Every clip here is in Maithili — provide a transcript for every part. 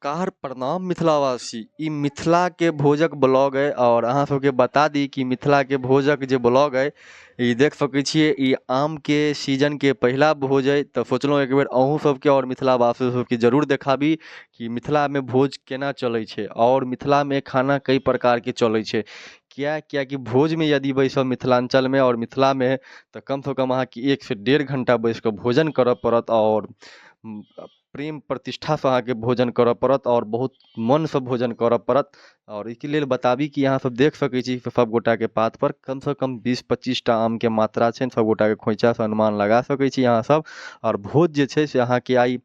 नमस्कार प्रणाम मिथिलावासी। ई मिथिला के भोजक ब्लॉग है और अहाँ सबके बता दी कि मिथिला के भोजक जे ब्लॉग है ई देख सकै छियै। ई आम के सीजन के पहिला भोज है, तो सोचलहुँ एक बेर अहूँ सबके और मिथिलावासी सबके जरूर देखाबी कि मिथिला में भोज केना चलै छै और मिथिला में खाना कई प्रकार के चलै छै। कियाकि भोज में यदि बैसब मिथिलांचल में और मिथिला में तो कम से कम अहाँके 1 से 1.5 घंटा बैस कऽ भोजन करऽ पड़त और प्रेम प्रतिष्ठा से अहाँके भोजन करऽ पड़त और बहुत मन से भोजन करऽ पड़त। और एहिके लेल बताबी कि अहाँ सब देख सकै छी सब गोटा के पात पर कम से कम 20-25 टा आम के मात्रा छै, सब गोटा के खोइछा से अनुमान लगा सकै छी अहाँ सब। और भोज जे छै से अहाँके आइ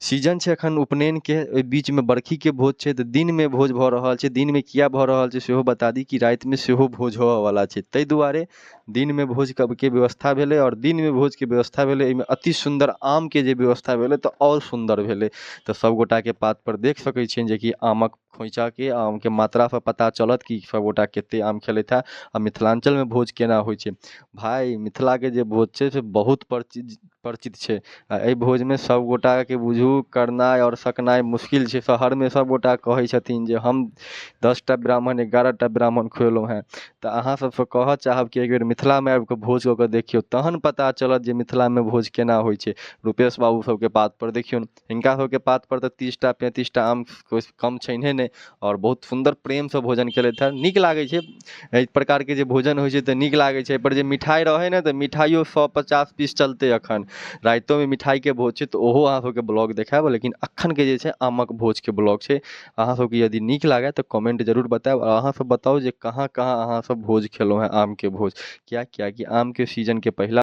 सीजन छै एखन उपनयन के, ओहि बीच में बरखी के भोज छै, तऽ दिन में भोज भऽ रहल छै। दिन में किया भऽ रहल छै सेहो बता दी कि राति में सेहो भोज होबऽ वाला छै, ताहि दुआरे दिन में भोज के व्यवस्था भेलै और दिन में भोज के व्यवस्था भेलै। एहिमे अति सुंदर आम के जे व्यवस्था भेलै तऽ और सुंदर भेलै। तऽ सब गोटा के पात पर देख सकै छियनि जे कि आमक खोइछा के आम के मात्रा से पता चलत कि सब गोटा कते आम खेलैत है आ मिथिलांचल में भोज केना होइ छै। भाई मिथिला के जे भोज छै से बहुत परिचित छै। आ एहि भोज में सब गोटा के बुझू करनाइ और सकनाइ मुश्किल छै। शहर में सब गोटा कहै छथिन जे हम 10 टा ब्राह्मण 11 टा ब्राह्मण खुएलहुँ हैं, तऽ अहाँ सबसँ कहऽ चाहब कि एक बेर मिथिला में आबि कऽ भोज कऽ के देखियौ, तहन पता चलत जे मिथिला में भोज केना होइ छै। रूपेश बाबू सबके पात पर देखियौन, हिनका सबके पात पर तऽ 30 टा 35 टा आम कम छैहे नहि और बहुत सुंदर प्रेम से भोजन केलथि है। नीक लागै छै एहि प्रकार के जे भोजन होइ छै तऽ नीक लागै छै। पर जे मिठाई रहै ने तऽ मिठाइयो 100-50 पीस चलतै। अखन राइतो में मिठाई के भोज छै तऽ ओहो अहाँ सबके ब्लॉग देखायब, लेकिन अखन के जे छै आमक भोज के ब्लॉग छै। अहाँ सबके यदि नीक लागे तऽ कमेंट जरूर बतायब और अहाँ सब बताउ जे कहाँ कहाँ अहाँ सब भोज खेलहुँ हैं आम के भोज। कियाकि आम के सीजन के पहिला